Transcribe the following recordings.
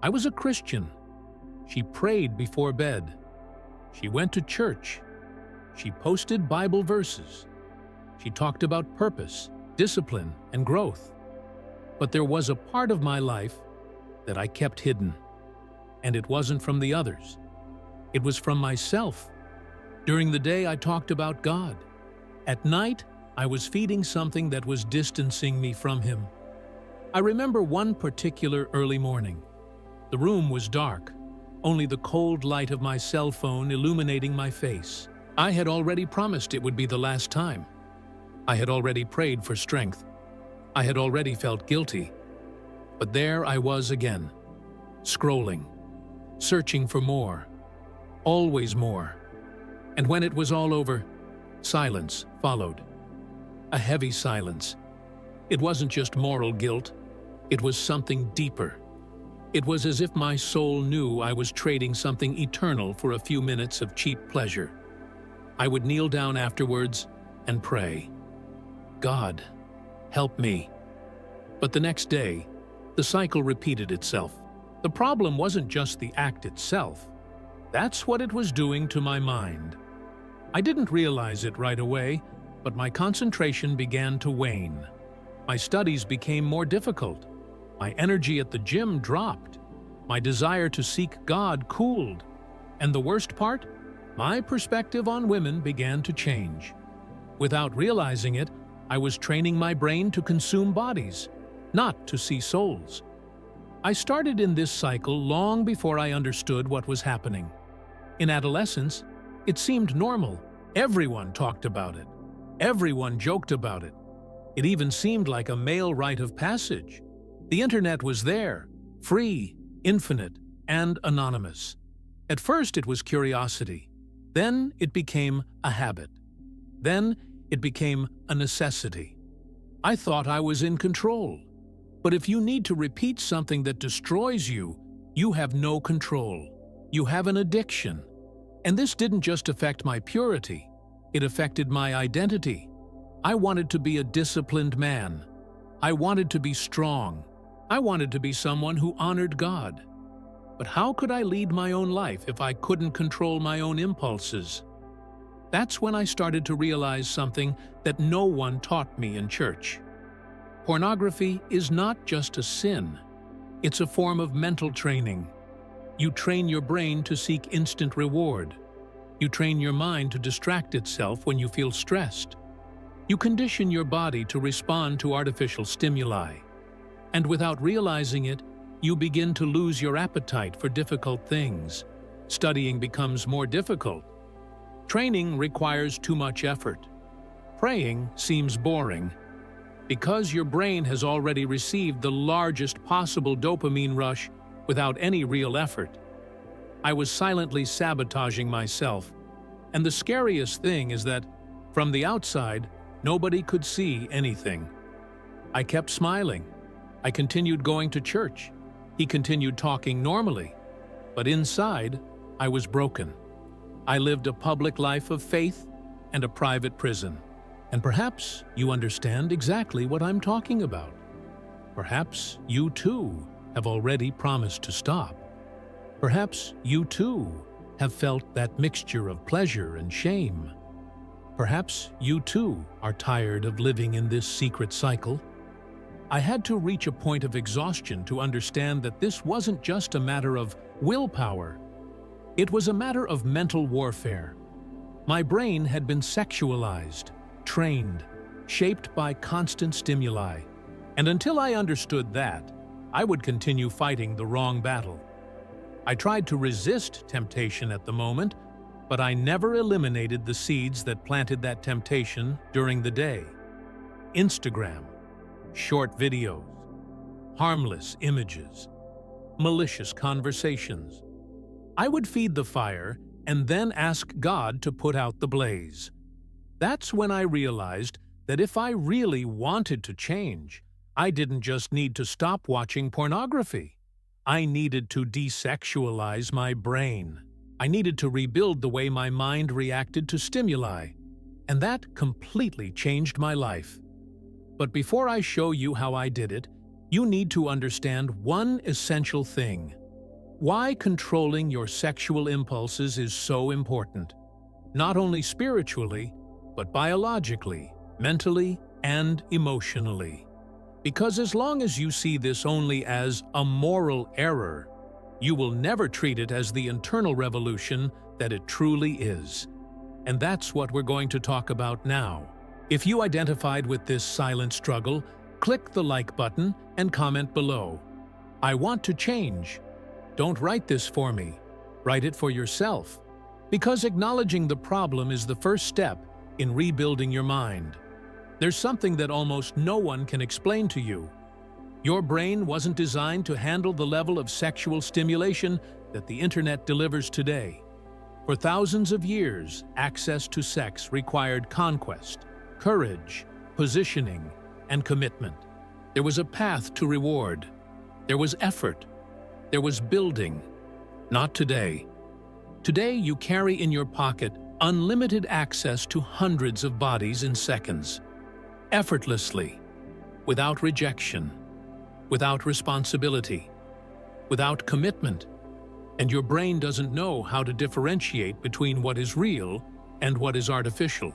I was a Christian. She prayed before bed. She went to church. She posted Bible verses. She talked about purpose, discipline, and growth. But there was a part of my life that I kept hidden. And it wasn't from the others. It was from myself. During the day, I talked about God. At night, I was feeding something that was distancing me from Him. I remember one particular early morning. The room was dark, only the cold light of my cell phone illuminating my face. I had already promised it would be the last time. I had already prayed for strength. I had already felt guilty. But there I was again, scrolling, searching for more, always more. And when it was all over, silence followed. A heavy silence. It wasn't just moral guilt. It was something deeper. It was as if my soul knew I was trading something eternal for a few minutes of cheap pleasure. I would kneel down afterwards and pray, "God, help me." But the next day, the cycle repeated itself. The problem wasn't just the act itself. That's what it was doing to my mind. I didn't realize it right away, but my concentration began to wane. My studies became more difficult. My energy at the gym dropped. My desire to seek God cooled. And the worst part? My perspective on women began to change. Without realizing it, I was training my brain to consume bodies, not to see souls. I started in this cycle long before I understood what was happening. In adolescence, it seemed normal. Everyone talked about it. Everyone joked about it. It even seemed like a male rite of passage. The internet was there, free, infinite, and anonymous. At first it was curiosity. Then it became a habit. Then it became a necessity. I thought I was in control. But if you need to repeat something that destroys you, you have no control. You have an addiction. And this didn't just affect my purity. It affected my identity. I wanted to be a disciplined man. I wanted to be strong. I wanted to be someone who honored God. But how could I lead my own life if I couldn't control my own impulses? That's when I started to realize something that no one taught me in church. Pornography is not just a sin. It's a form of mental training. You train your brain to seek instant reward. You train your mind to distract itself when you feel stressed. You condition your body to respond to artificial stimuli. And without realizing it, you begin to lose your appetite for difficult things. Studying becomes more difficult. Training requires too much effort. Praying seems boring. Because your brain has already received the largest possible dopamine rush without any real effort. I was silently sabotaging myself. And the scariest thing is that, from the outside, nobody could see anything. I kept smiling. I continued going to church. He continued talking normally. But inside, I was broken. I lived a public life of faith and a private prison. And perhaps you understand exactly what I'm talking about. Perhaps you too have already promised to stop. Perhaps you too have felt that mixture of pleasure and shame. Perhaps you too are tired of living in this secret cycle. I had to reach a point of exhaustion to understand that this wasn't just a matter of willpower. It was a matter of mental warfare. My brain had been sexualized, trained, shaped by constant stimuli. And until I understood that, I would continue fighting the wrong battle. I tried to resist temptation at the moment, but I never eliminated the seeds that planted that temptation during the day. Instagram, short videos, harmless images, malicious conversations. I would feed the fire and then ask God to put out the blaze. That's when I realized that if I really wanted to change, I didn't just need to stop watching pornography. I needed to desexualize my brain. I needed to rebuild the way my mind reacted to stimuli. And that completely changed my life. But before I show you how I did it, you need to understand one essential thing. Why controlling your sexual impulses is so important, not only spiritually, but biologically, mentally, and emotionally. Because as long as you see this only as a moral error, you will never treat it as the internal revolution that it truly is. And that's what we're going to talk about now. If you identified with this silent struggle, click the like button and comment below. I want to change. Don't write this for me. Write it for yourself. Because acknowledging the problem is the first step in rebuilding your mind. There's something that almost no one can explain to you. Your brain wasn't designed to handle the level of sexual stimulation that the internet delivers today. For thousands of years, access to sex required conquest, courage, positioning, and commitment. There was a path to reward. There was effort. There was building. Not today. Today, you carry in your pocket unlimited access to hundreds of bodies in seconds. Effortlessly, without rejection, without responsibility, without commitment. And your brain doesn't know how to differentiate between what is real and what is artificial.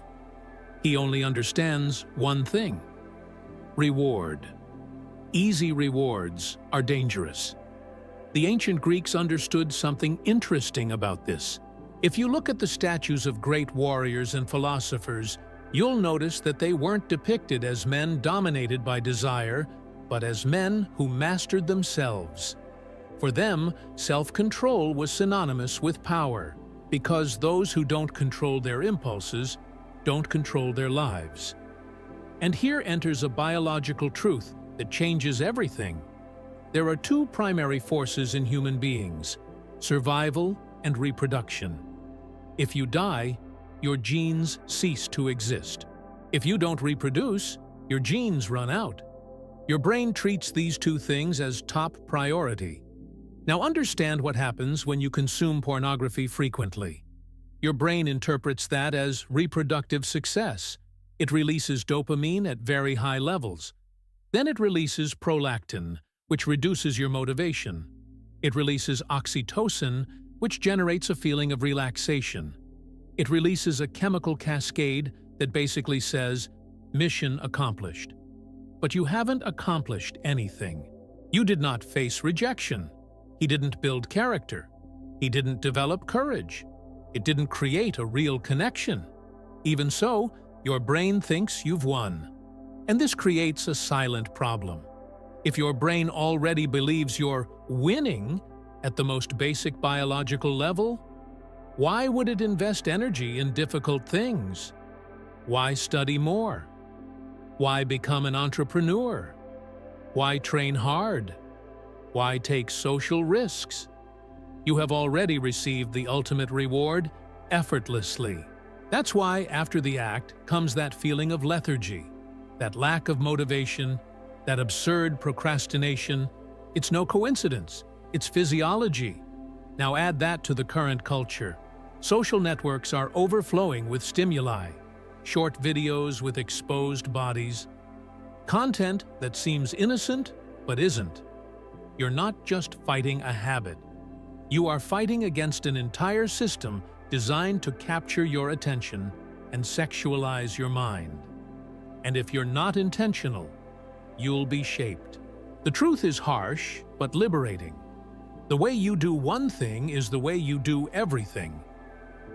He only understands one thing: reward. Easy rewards are dangerous. The ancient Greeks understood something interesting about this. If you look at the statues of great warriors and philosophers, you'll notice that they weren't depicted as men dominated by desire, but as men who mastered themselves. For them, self-control was synonymous with power, because those who don't control their impulses don't control their lives. And here enters a biological truth that changes everything. There are two primary forces in human beings: survival and reproduction. If you die, your genes cease to exist. If you don't reproduce, your genes run out. Your brain treats these two things as top priority. Now understand what happens when you consume pornography frequently. Your brain interprets that as reproductive success. It releases dopamine at very high levels. Then it releases prolactin, which reduces your motivation. It releases oxytocin, which generates a feeling of relaxation. It releases a chemical cascade that basically says, mission accomplished. But you haven't accomplished anything. You did not face rejection. He didn't build character. He didn't develop courage. It didn't create a real connection. Even so, your brain thinks you've won. And this creates a silent problem. If your brain already believes you're winning at the most basic biological level, why would it invest energy in difficult things? Why study more? Why become an entrepreneur? Why train hard? Why take social risks? You have already received the ultimate reward effortlessly. That's why after the act comes that feeling of lethargy, that lack of motivation, that absurd procrastination. It's no coincidence. It's physiology. Now add that to the current culture. Social networks are overflowing with stimuli, short videos with exposed bodies, content that seems innocent but isn't. You're not just fighting a habit. You are fighting against an entire system designed to capture your attention and sexualize your mind. And if you're not intentional, you'll be shaped. The truth is harsh, but liberating. The way you do one thing is the way you do everything.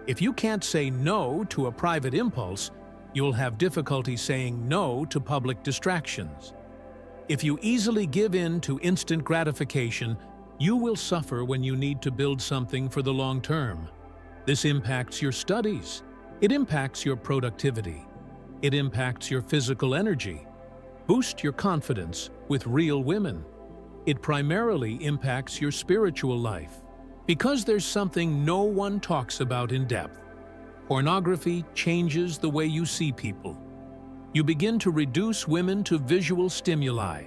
If you can't say no to a private impulse, you'll have difficulty saying no to public distractions. If you easily give in to instant gratification, you will suffer when you need to build something for the long term. This impacts your studies. It impacts your productivity. It impacts your physical energy. Boost your confidence with real women. It primarily impacts your spiritual life. Because there's something no one talks about in depth. Pornography changes the way you see people. You begin to reduce women to visual stimuli.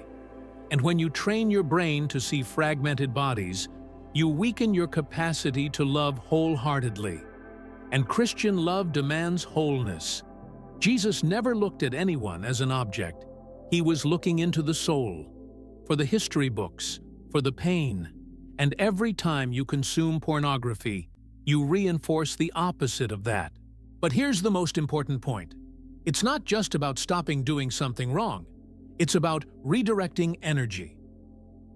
And when you train your brain to see fragmented bodies, you weaken your capacity to love wholeheartedly. And Christian love demands wholeness. Jesus never looked at anyone as an object. He was looking into the soul, for the history books, for the pain. And every time you consume pornography, you reinforce the opposite of that. But here's the most important point. It's not just about stopping doing something wrong. It's about redirecting energy.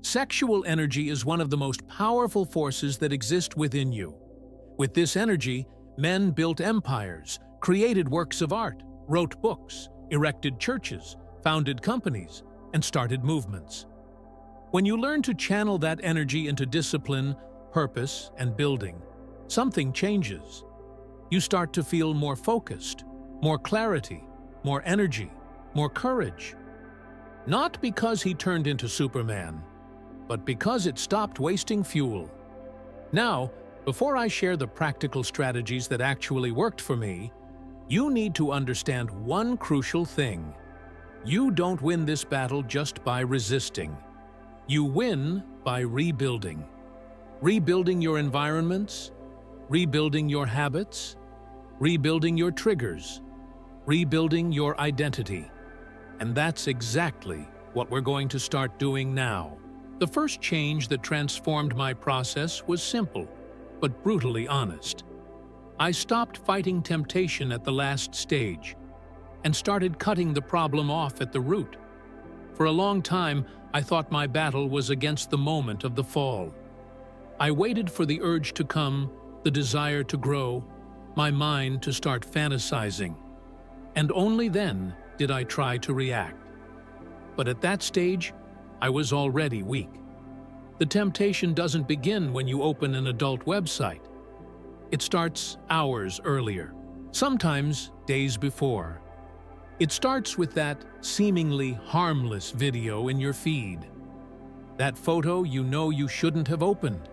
Sexual energy is one of the most powerful forces that exist within you. With this energy, men built empires, created works of art, wrote books, erected churches, founded companies, and started movements. When you learn to channel that energy into discipline, purpose, and building, something changes. You start to feel more focused, more clarity, more energy, more courage. Not because he turned into Superman, but because it stopped wasting fuel. Now, before I share the practical strategies that actually worked for me, you need to understand one crucial thing. You don't win this battle just by resisting. You win by rebuilding. Rebuilding your environments, rebuilding your habits, rebuilding your triggers, rebuilding your identity. And that's exactly what we're going to start doing now. The first change that transformed my process was simple, but brutally honest. I stopped fighting temptation at the last stage and started cutting the problem off at the root. For a long time, I thought my battle was against the moment of the fall. I waited for the urge to come, the desire to grow, my mind to start fantasizing. And only then did I try to react. But at that stage, I was already weak. The temptation doesn't begin when you open an adult website. It starts hours earlier, sometimes days before. It starts with that seemingly harmless video in your feed. That photo you know you shouldn't have opened.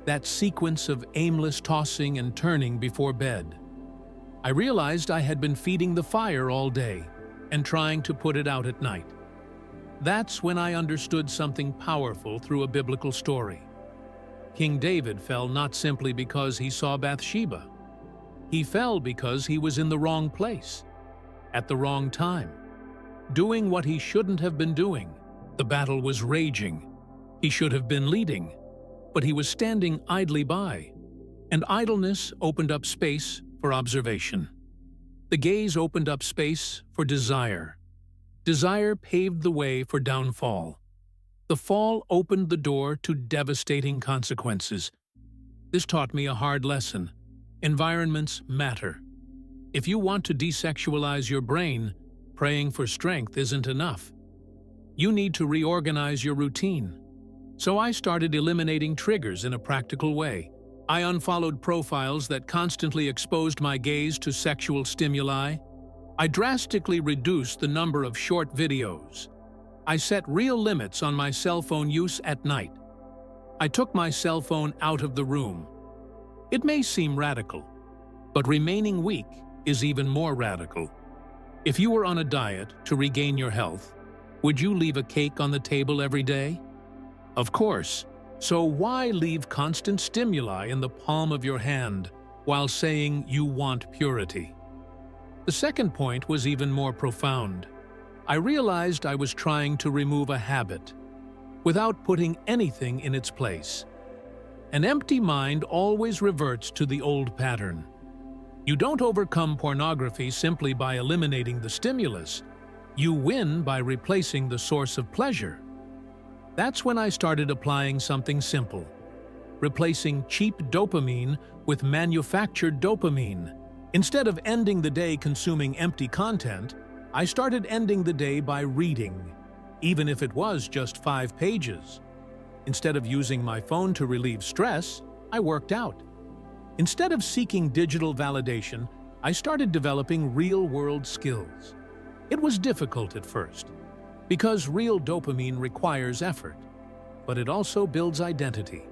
That sequence of aimless tossing and turning before bed. I realized I had been feeding the fire all day and trying to put it out at night. That's when I understood something powerful through a biblical story. King David fell not simply because he saw Bathsheba. He fell because he was in the wrong place, at the wrong time, doing what he shouldn't have been doing. The battle was raging. He should have been leading, but he was standing idly by. And idleness opened up space for observation. The gaze opened up space for desire. Desire paved the way for downfall. The fall opened the door to devastating consequences. This taught me a hard lesson. Environments matter. If you want to desexualize your brain, praying for strength isn't enough. You need to reorganize your routine. So I started eliminating triggers in a practical way. I unfollowed profiles that constantly exposed my gaze to sexual stimuli. I drastically reduced the number of short videos. I set real limits on my cell phone use at night. I took my cell phone out of the room. It may seem radical, but remaining weak is even more radical. If you were on a diet to regain your health, would you leave a cake on the table every day? Of course. So why leave constant stimuli in the palm of your hand while saying you want purity? The second point was even more profound. I realized I was trying to remove a habit without putting anything in its place. An empty mind always reverts to the old pattern. You don't overcome pornography simply by eliminating the stimulus. You win by replacing the source of pleasure. That's when I started applying something simple, replacing cheap dopamine with manufactured dopamine. Instead of ending the day consuming empty content, I started ending the day by reading, even if it was just 5 pages. Instead of using my phone to relieve stress, I worked out. Instead of seeking digital validation, I started developing real-world skills. It was difficult at first, because real dopamine requires effort, but it also builds identity.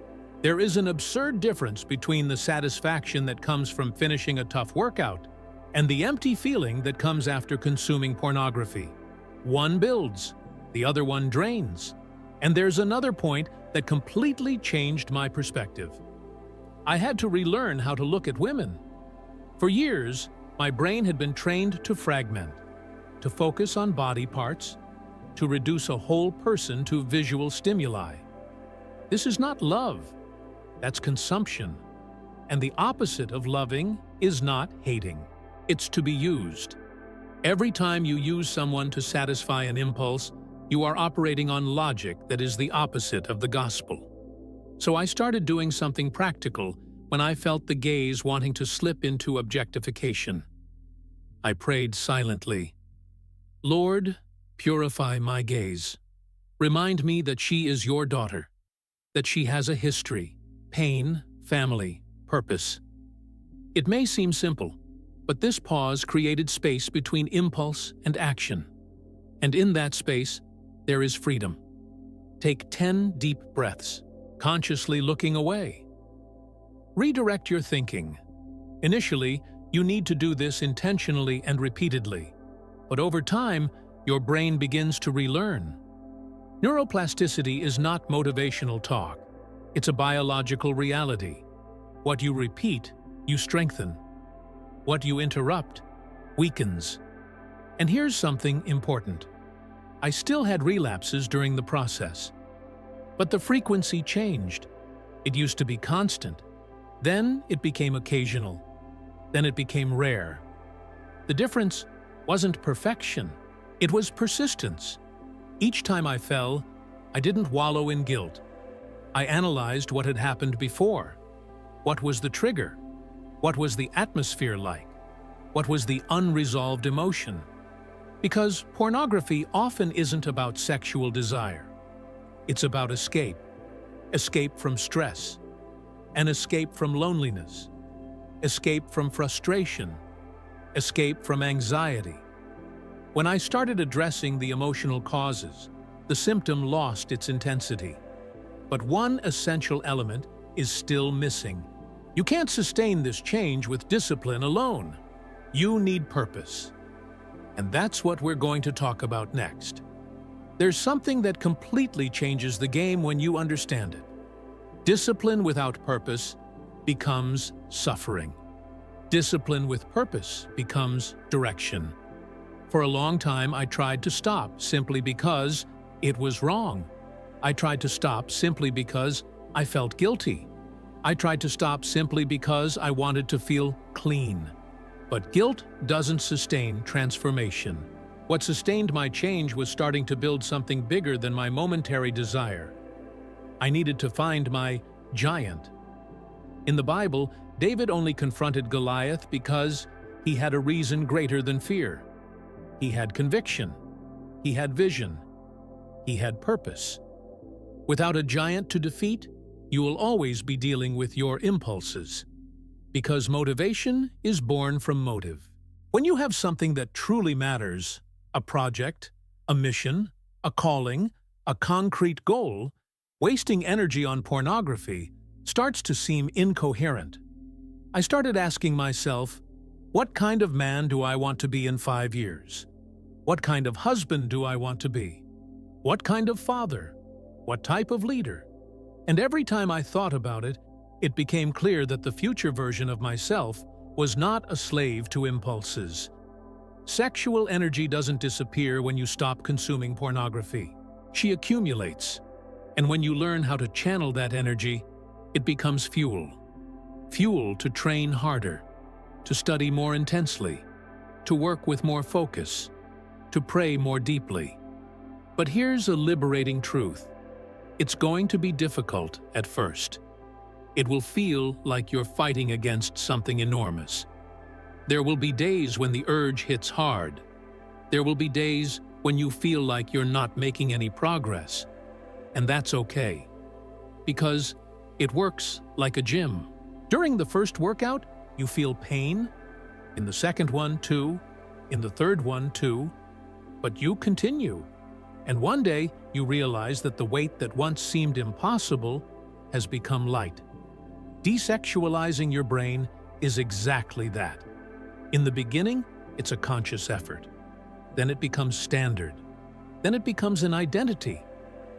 There is an absurd difference between the satisfaction that comes from finishing a tough workout and the empty feeling that comes after consuming pornography. One builds, the other one drains. And there's another point that completely changed my perspective. I had to relearn how to look at women. For years, my brain had been trained to fragment, to focus on body parts, to reduce a whole person to visual stimuli. This is not love. That's consumption. And the opposite of loving is not hating. It's to be used. Every time you use someone to satisfy an impulse, you are operating on logic that is the opposite of the gospel. So I started doing something practical when I felt the gaze wanting to slip into objectification. I prayed silently. Lord, purify my gaze. Remind me that she is your daughter, that she has a history, pain, family, purpose. It may seem simple, but this pause created space between impulse and action. And in that space, there is freedom. Take 10 deep breaths, consciously looking away. Redirect your thinking. Initially, you need to do this intentionally and repeatedly, but over time, your brain begins to relearn. Neuroplasticity is not motivational talk. It's a biological reality. What you repeat, you strengthen. What you interrupt, weakens. And here's something important. I still had relapses during the process, but the frequency changed. It used to be constant. Then it became occasional. Then it became rare. The difference wasn't perfection. It was persistence. Each time I fell, I didn't wallow in guilt. I analyzed what had happened before. What was the trigger? What was the atmosphere like? What was the unresolved emotion? Because pornography often isn't about sexual desire. It's about escape. Escape from stress. An escape from loneliness. Escape from frustration. Escape from anxiety. When I started addressing the emotional causes, the symptom lost its intensity. But one essential element is still missing. You can't sustain this change with discipline alone. You need purpose. And that's what we're going to talk about next. There's something that completely changes the game when you understand it. Discipline without purpose becomes suffering. Discipline with purpose becomes direction. For a long time, I tried to stop simply because it was wrong. I tried to stop simply because I felt guilty. I tried to stop simply because I wanted to feel clean. But guilt doesn't sustain transformation. What sustained my change was starting to build something bigger than my momentary desire. I needed to find my giant. In the Bible, David only confronted Goliath because he had a reason greater than fear. He had conviction. He had vision. He had purpose. Without a giant to defeat, you will always be dealing with your impulses. Because motivation is born from motive. When you have something that truly matters, a project, a mission, a calling, a concrete goal, wasting energy on pornography starts to seem incoherent. I started asking myself, what kind of man do I want to be in 5 years? What kind of husband do I want to be? What kind of father? What type of leader? And every time I thought about it, it became clear that the future version of myself was not a slave to impulses. Sexual energy doesn't disappear when you stop consuming pornography. She accumulates. And when you learn how to channel that energy, it becomes fuel. Fuel to train harder, to study more intensely, to work with more focus, to pray more deeply. But here's a liberating truth. It's going to be difficult at first. It will feel like you're fighting against something enormous. There will be days when the urge hits hard. There will be days when you feel like you're not making any progress. And that's okay. Because it works like a gym. During the first workout, you feel pain. In the second one, too. In the third one, too. But you continue. And one day, you realize that the weight that once seemed impossible has become light. Desexualizing your brain is exactly that. In the beginning, it's a conscious effort. Then it becomes standard. Then it becomes an identity.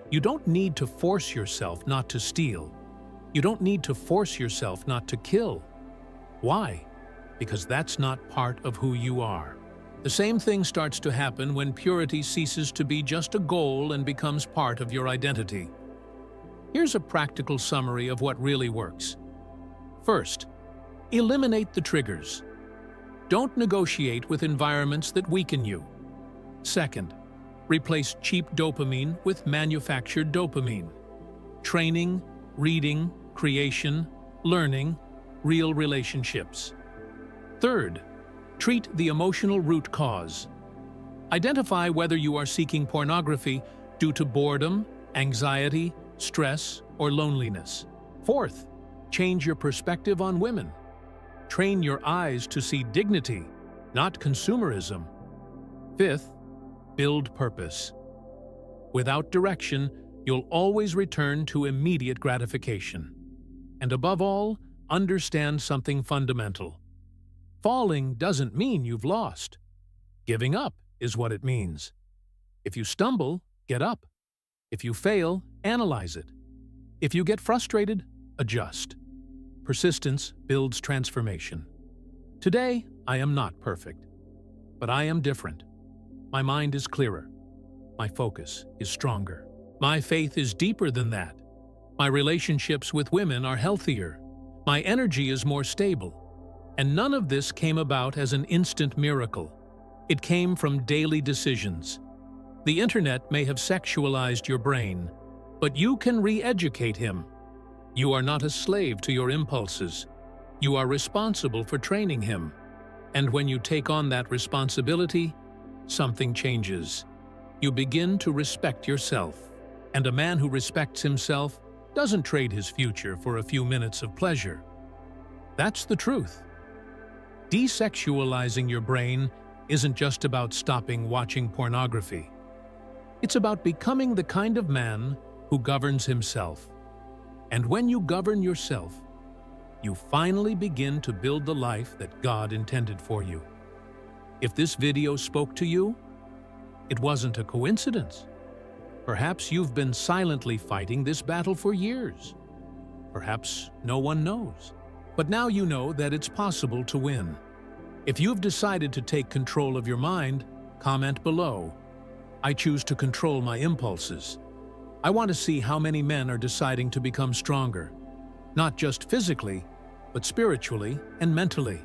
You don't need to force yourself not to steal. You don't need to force yourself not to kill. Why? Because that's not part of who you are. The same thing starts to happen when purity ceases to be just a goal and becomes part of your identity. Here's a practical summary of what really works. First, eliminate the triggers. Don't negotiate with environments that weaken you. Second, replace cheap dopamine with manufactured dopamine. Training, reading, creation, learning, real relationships. Third, treat the emotional root cause. Identify whether you are seeking pornography due to boredom, anxiety, stress, or loneliness. Fourth, change your perspective on women. Train your eyes to see dignity, not consumerism. Fifth, build purpose. Without direction, you'll always return to immediate gratification. And above all, understand something fundamental. Falling doesn't mean you've lost. Giving up is what it means. If you stumble, get up. If you fail, analyze it. If you get frustrated, adjust. Persistence builds transformation. Today, I am not perfect, but I am different. My mind is clearer. My focus is stronger. My faith is deeper than that. My relationships with women are healthier. My energy is more stable. And none of this came about as an instant miracle. It came from daily decisions. The internet may have sexualized your brain, but you can re-educate him. You are not a slave to your impulses. You are responsible for training him. And when you take on that responsibility, something changes. You begin to respect yourself. And a man who respects himself doesn't trade his future for a few minutes of pleasure. That's the truth. Desexualizing your brain isn't just about stopping watching pornography. It's about becoming the kind of man who governs himself. And when you govern yourself, you finally begin to build the life that God intended for you. If this video spoke to you, it wasn't a coincidence. Perhaps you've been silently fighting this battle for years. Perhaps no one knows. But now you know that it's possible to win. If you've decided to take control of your mind, comment below. I choose to control my impulses. I want to see how many men are deciding to become stronger, not just physically, but spiritually and mentally.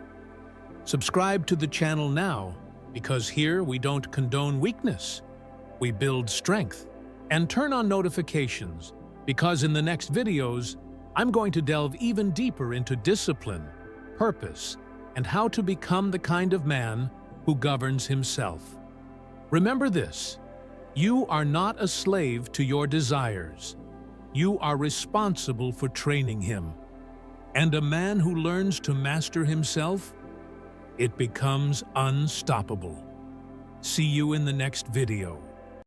Subscribe to the channel now, because here we don't condone weakness. We build strength. And turn on notifications, because in the next videos, I'm going to delve even deeper into discipline, purpose, and how to become the kind of man who governs himself. Remember this: you are not a slave to your desires. You are responsible for training him. And a man who learns to master himself, it becomes unstoppable. See you in the next video.